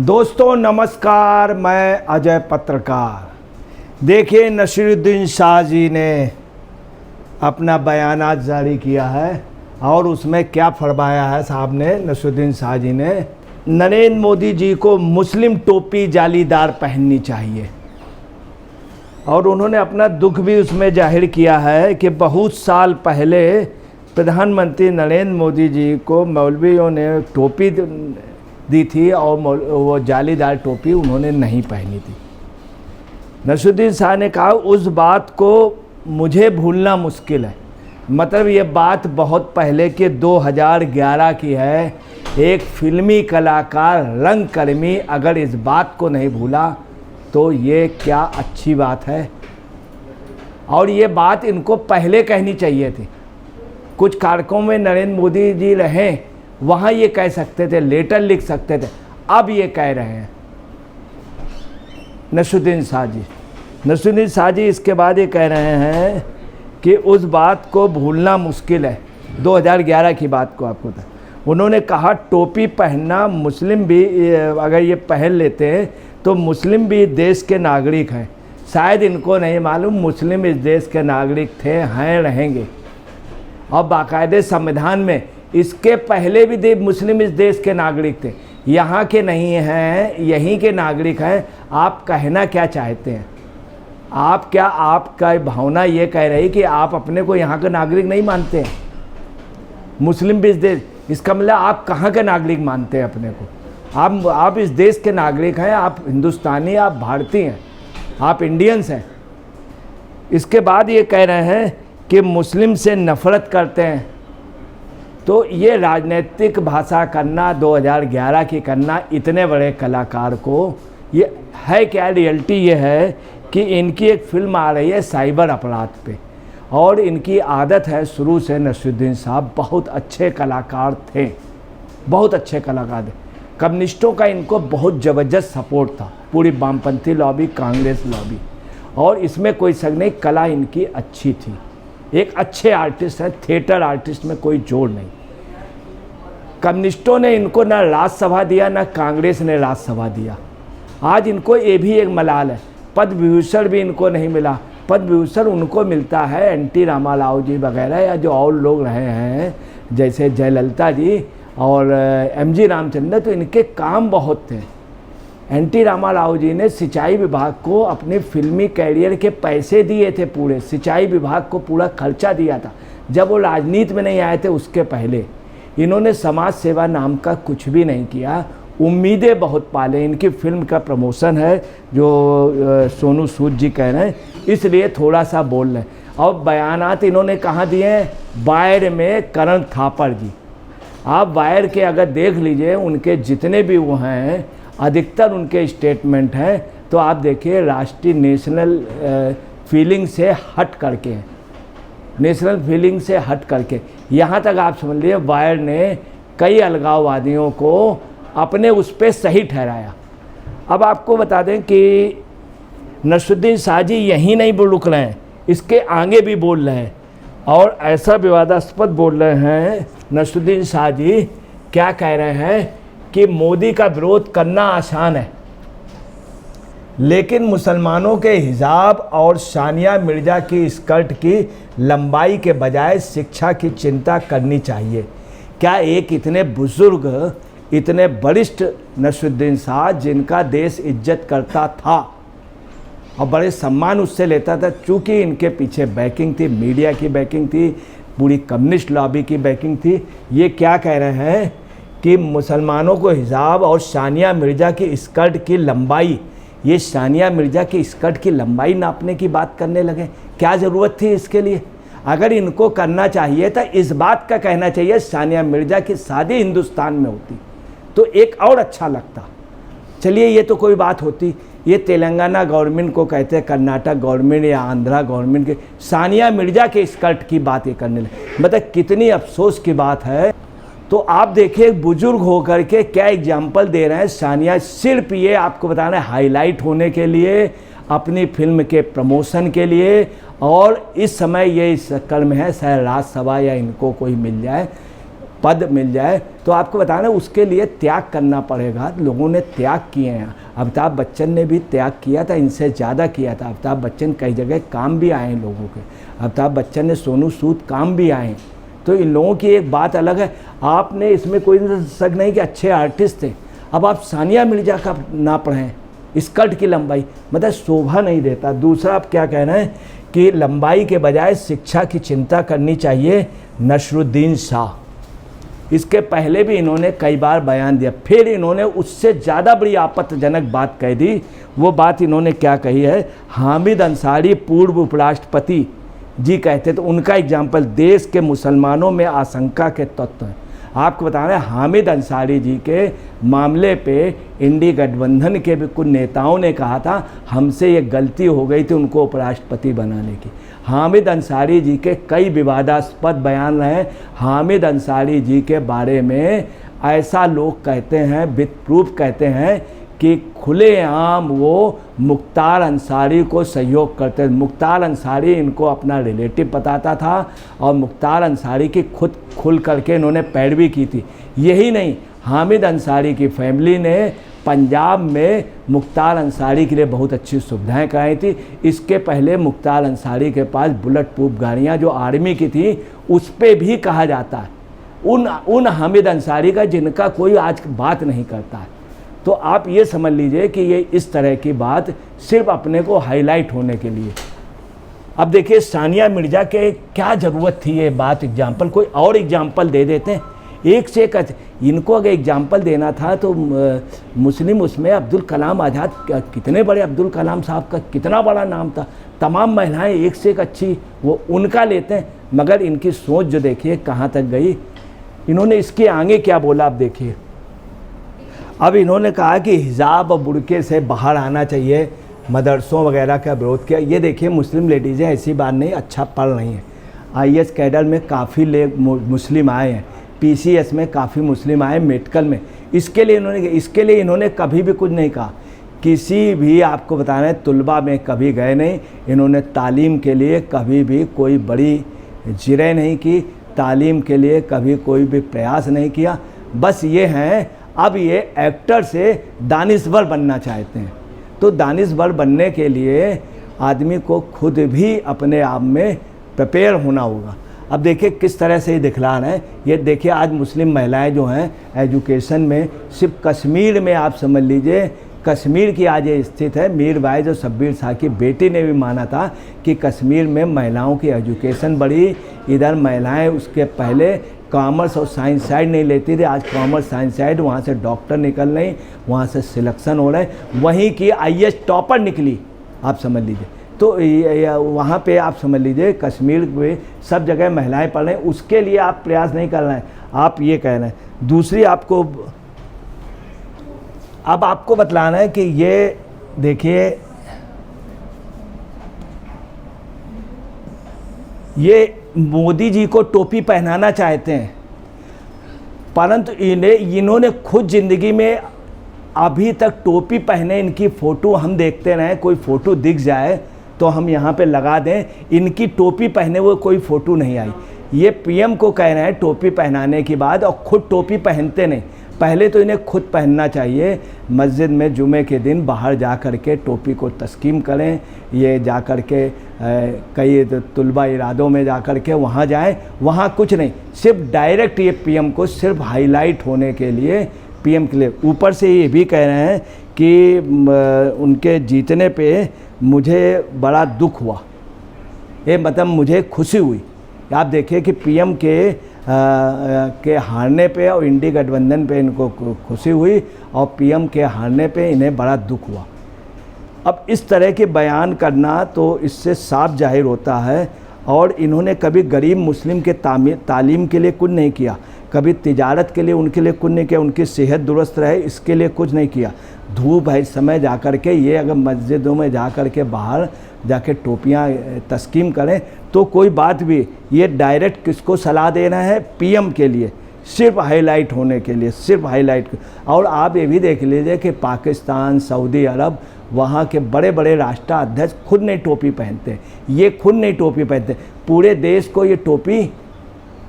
दोस्तों नमस्कार, मैं अजय पत्रकार। देखिए, नसीरुद्दीन शाह जी ने अपना बयानात जारी किया है और उसमें क्या फरमाया है साहब ने, नसीरुद्दीन शाह जी ने, नरेंद्र मोदी जी को मुस्लिम टोपी जालीदार पहननी चाहिए। और उन्होंने अपना दुख भी उसमें जाहिर किया है कि बहुत साल पहले प्रधानमंत्री नरेंद्र मोदी जी को मौलवियों ने टोपी दी थी और वो जालीदार टोपी उन्होंने नहीं पहनी थी। नसीरुद्दीन शाह ने कहा उस बात को मुझे भूलना मुश्किल है। मतलब ये बात बहुत पहले के 2011 की है। एक फिल्मी कलाकार, रंगकर्मी अगर इस बात को नहीं भूला तो ये क्या अच्छी बात है। और ये बात इनको पहले कहनी चाहिए थी। कुछ कारकों में नरेंद्र मोदी जी रहे, वहाँ ये कह सकते थे, लेटर लिख सकते थे। अब ये कह रहे हैं नसीरुद्दीन शाह जी। नसीरुद्दीन शाह जी इसके बाद ये कह रहे हैं कि उस बात को भूलना मुश्किल है। 2011 की बात को आपको था। उन्होंने कहा टोपी पहनना मुस्लिम भी अगर ये पहन लेते हैं तो मुस्लिम भी देश के नागरिक हैं। शायद इनको नहीं मालूम, मुस्लिम इस देश के नागरिक थे, हैं, रहेंगे। और बाकायदे संविधान में इसके पहले भी मुस्लिम इस देश के नागरिक थे। यहाँ के नहीं हैं, यहीं के नागरिक हैं। आप कहना क्या चाहते हैं? आपका भावना ये कह रही कि आप अपने को यहाँ का नागरिक नहीं मानते हैं। मुस्लिम भी इस देश, इसका मतलब आप कहाँ के नागरिक मानते हैं अपने को? आप इस देश के नागरिक हैं, आप हिंदुस्तानी, आप भारतीय हैं, आप इंडियंस हैं। इसके बाद ये कह रहे हैं कि मुस्लिम से नफ़रत करते हैं। तो ये राजनीतिक भाषा करना, 2011 की करना इतने बड़े कलाकार को, ये है क्या? रियलिटी ये है कि इनकी एक फिल्म आ रही है साइबर अपराध पे, और इनकी आदत है शुरू से। नसीरुद्दीन साहब बहुत अच्छे कलाकार थे, बहुत अच्छे कलाकार थे। कम्युनिस्टों का इनको बहुत ज़बरदस्त सपोर्ट था, पूरी वामपंथी लॉबी, कांग्रेस लॉबी, और इसमें कोई शक नहीं, कला इनकी अच्छी थी। एक अच्छे आर्टिस्ट है, थिएटर आर्टिस्ट में कोई जोड़ नहीं। कम्युनिस्टों ने इनको ना राज्यसभा दिया, ना कांग्रेस ने राज्यसभा दिया। आज इनको ये भी एक मलाल है, पद्म विभूषण भी इनको नहीं मिला। पद्म विभूषण उनको मिलता है एन.टी. रामाराव जी वगैरह, या जो और लोग रहे हैं जैसे जयललिता जी और एम.जी. रामचंद्रन, तो इनके काम बहुत थे। एन.टी. रामाराव जी ने सिंचाई विभाग को अपने फिल्मी कैरियर के पैसे दिए थे, पूरे सिंचाई विभाग को पूरा खर्चा दिया था जब वो राजनीति में नहीं आए थे। उसके पहले इन्होंने समाज सेवा नाम का कुछ भी नहीं किया। उम्मीदें बहुत पाले। इनकी फिल्म का प्रमोशन है जो सोनू सूद जी कह रहे हैं, इसलिए थोड़ा सा बोल रहे हैं। और बयानात इन्होंने कहाँ दिए हैं? वायर में करण थापर जी। आप वायर के अगर देख लीजिए, उनके जितने भी वो हैं, अधिकतर उनके स्टेटमेंट हैं तो आप देखिए राष्ट्रीय नेशनल फीलिंग से हट करके हैं, नेशनल फीलिंग से हट करके। यहाँ तक आप समझ लीजिए वायर ने कई अलगाववादियों को अपने उस पर सही ठहराया। अब आपको बता दें कि नसीरुद्दीन शाह जी यहीं नहीं रुक रहे हैं, इसके आगे भी बोल रहे हैं, और ऐसा विवादास्पद बोल रहे हैं। नसीरुद्दीन शाह जी क्या कह रहे हैं कि मोदी का विरोध करना आसान है, लेकिन मुसलमानों के हिजाब और सानिया मिर्जा की स्कर्ट की लंबाई के बजाय शिक्षा की चिंता करनी चाहिए। क्या एक इतने बुजुर्ग, इतने वरिष्ठ नसीरुद्दीन शाह, जिनका देश इज्जत करता था और बड़े सम्मान उससे लेता था, चूँकि इनके पीछे बैकिंग थी, मीडिया की बैकिंग थी, पूरी कम्युनिस्ट लॉबी की बैकिंग थी, ये क्या कह रहे हैं कि मुसलमानों को हिजाब और सानिया मिर्जा की स्कर्ट की लंबाई, ये सानिया मिर्जा की स्कर्ट की लंबाई नापने की बात करने लगे। क्या ज़रूरत थी इसके लिए? अगर इनको करना चाहिए तो इस बात का कहना चाहिए सानिया मिर्जा की शादी हिंदुस्तान में होती तो एक और अच्छा लगता। चलिए ये तो कोई बात होती। ये तेलंगाना गवर्नमेंट को कहते हैं, कर्नाटक गवर्नमेंट या आंध्रा गवर्नमेंट के सानिया मिर्जा के स्कर्ट की बात ये करने लगे। मतलब कितनी अफसोस की बात है। तो आप देखिए बुजुर्ग होकर के क्या एग्जाम्पल दे रहे हैं सानिया, सिर्फ ये आपको बताना है हाईलाइट होने के लिए, अपनी फिल्म के प्रमोशन के लिए। और इस समय ये इस चक्कर में है शायद राज्यसभा या इनको कोई मिल जाए। पद मिल जाए तो आपको बताना उसके लिए त्याग करना पड़ेगा। लोगों ने त्याग किए हैं, अमिताभ बच्चन ने भी त्याग किया था, इनसे ज़्यादा किया था। अमिताभ बच्चन कई जगह काम भी आए हैं लोगों के, अमिताभ बच्चन ने सोनू सूद काम भी आए हैं। तो इन लोगों की एक बात अलग है, आपने इसमें कोई शक नहीं कि अच्छे आर्टिस्ट थे। अब आप सानिया मिर्जा का ना पढ़ें, स्कर्ट की लंबाई मतलब शोभा नहीं देता। दूसरा आप क्या कहना है कि लंबाई के बजाय शिक्षा की चिंता करनी चाहिए, नसरुद्दीन शाह। इसके पहले भी इन्होंने कई बार बयान दिया, फिर इन्होंने उससे ज़्यादा बड़ी आपत्तिजनक बात कह दी। वो बात इन्होंने क्या कही है, हामिद अंसारी पूर्व उपराष्ट्रपति जी कहते तो उनका एग्जाम्पल देश के मुसलमानों में आशंका के तत्व हैं। आपको बताना है हामिद अंसारी जी के मामले पे इंडी गठबंधन के भी कुछ नेताओं ने कहा था हमसे ये गलती हो गई थी उनको उपराष्ट्रपति बनाने की। हामिद अंसारी जी के कई विवादास्पद बयान रहे। हामिद अंसारी जी के बारे में ऐसा लोग कहते हैं, विद प्रूफ कहते हैं कि खुलेआम वो मुख्तार अंसारी को सहयोग करते। मुख्तार अंसारी इनको अपना रिलेटिव बताता था और मुख्तार अंसारी की खुद खुल करके इन्होंने पैरवी की थी। यही नहीं, हामिद अंसारी की फैमिली ने पंजाब में मुख्तार अंसारी के लिए बहुत अच्छी सुविधाएं कराई थी। इसके पहले मुख्तार अंसारी के पास बुलेट प्रूफ गाड़ियाँ जो आर्मी की थी उस पर भी कहा जाता है उन हामिद अंसारी का जिनका कोई आज बात नहीं करता है। तो आप ये समझ लीजिए कि ये इस तरह की बात सिर्फ अपने को हाईलाइट होने के लिए। अब देखिए सानिया मिर्जा के क्या ज़रूरत थी ये बात एग्जाम्पल, कोई और एग्जाम्पल दे देते हैं। एक से एक इनको अगर एग्जाम्पल देना था तो मुस्लिम उसमें अब्दुल कलाम आज़ाद, कितने बड़े अब्दुल कलाम साहब का कितना बड़ा नाम था। तमाम महिलाएं एक से एक अच्छी, वो उनका लेते हैं। मगर इनकी सोच जो देखिए कहाँ तक गई। इन्होंने इसके आगे क्या बोला आप देखिए। अब इन्होंने कहा कि हिजाब और बुर्के से बाहर आना चाहिए, मदरसों वगैरह का विरोध किया। ये देखिए मुस्लिम लेडीज़ें ऐसी बात नहीं, अच्छा पढ़ रही हैं। IAS कैडर में काफ़ी मुस्लिम आए हैं, PCS में काफ़ी मुस्लिम आए, मेडिकल में। इसके लिए इन्होंने कभी भी कुछ नहीं कहा। किसी भी आपको बताना है तुलबा में कभी गए नहीं। इन्होंने तालीम के लिए कभी भी कोई बड़ी जिरह नहीं की, तालीम के लिए कभी कोई भी प्रयास नहीं किया। बस ये हैं अब ये एक्टर से दानिशवर बनना चाहते हैं। तो दानिशवर बनने के लिए आदमी को खुद भी अपने आप में प्रिपेयर होना होगा। अब देखिए किस तरह से ये दिखला रहे हैं। ये देखिए आज मुस्लिम महिलाएं जो हैं एजुकेशन में, सिर्फ कश्मीर में आप समझ लीजिए, कश्मीर की आज ये स्थित है। मीरवाइज और शब्बीर शाह की बेटी ने भी माना था कि कश्मीर में महिलाओं की एजुकेशन बढ़ी। इधर महिलाएं उसके पहले कॉमर्स और साइंस साइड नहीं लेती थी, आज कॉमर्स साइंस साइड, वहाँ से डॉक्टर निकल रही, वहाँ से सिलेक्शन हो रहा है। वहीं की IAS टॉपर निकली, आप समझ लीजिए। तो वहाँ पे आप समझ लीजिए कश्मीर में सब जगह महिलाएं पढ़ रही हैं। उसके लिए आप प्रयास नहीं कर रहे हैं, आप ये कह रहे हैं। दूसरी आपको अब आपको बतलाना है कि ये देखिए ये मोदी जी को टोपी पहनाना चाहते हैं, परंतु इन्होंने खुद ज़िंदगी में अभी तक टोपी पहने इनकी फ़ोटो हम देखते रहें। कोई फ़ोटो दिख जाए तो हम यहाँ पे लगा दें, इनकी टोपी पहने हुए कोई फ़ोटो नहीं आई। ये PM को कह रहे हैं टोपी पहनाने की बात, और ख़ुद टोपी पहनते नहीं। पहले तो इन्हें खुद पहनना चाहिए, मस्जिद में जुमे के दिन बाहर जा कर के टोपी को तस्कीम करें। ये जा कर के कई तुलबा इरादों में जा कर के वहाँ जाएं, वहाँ कुछ नहीं, सिर्फ डायरेक्ट ये PM को सिर्फ हाईलाइट होने के लिए, PM के लिए। ऊपर से ये भी कह रहे हैं कि उनके जीतने पे मुझे बड़ा दुख हुआ, ये मतलब मुझे खुशी हुई। आप देखिए कि PM के हारने पे और इंडी गठबंधन पे इनको खुशी हुई और PM के हारने पे इन्हें बड़ा दुख हुआ। अब इस तरह के बयान करना तो इससे साफ जाहिर होता है। और इन्होंने कभी गरीब मुस्लिम के तालीम के लिए कुछ नहीं किया, कभी तिजारत के लिए उनके लिए कुछ नहीं किया, उनकी सेहत दुरुस्त रहे इसके लिए कुछ नहीं किया। धूप है इस समय जा कर के ये अगर मस्जिदों में जा कर के बाहर जाके टोपियाँ तस्कीम करें तो कोई बात भी, ये डायरेक्ट किसको सलाह दे रहे हैं, PM के लिए, सिर्फ हाईलाइट होने के लिए, सिर्फ हाईलाइट। और आप ये भी देख लीजिए कि पाकिस्तान, सऊदी अरब, वहाँ के बड़े बड़े राष्ट्राध्यक्ष खुद नहीं टोपी पहनते, ये खुद नहीं टोपी पहनते। पूरे देश को ये टोपी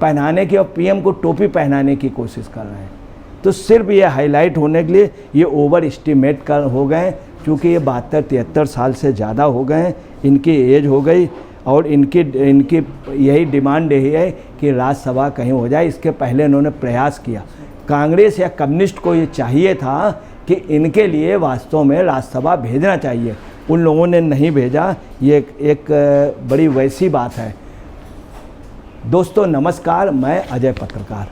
पहनाने की और पीएम को टोपी पहनाने की कोशिश कर रहे हैं। तो सिर्फ ये हाईलाइट होने के लिए ये ओवर एस्टिमेट कर हो गए, क्योंकि ये 72-73 साल से ज़्यादा हो गए हैं, इनकी एज हो गई और इनकी यही डिमांड यही है कि राज्यसभा कहीं हो जाए। इसके पहले इन्होंने प्रयास किया, कांग्रेस या कम्युनिस्ट को ये चाहिए था कि इनके लिए वास्तव में राज्यसभा भेजना चाहिए, उन लोगों ने नहीं भेजा। ये एक बड़ी वैसी बात है। दोस्तों नमस्कार, मैं अजय पत्रकार।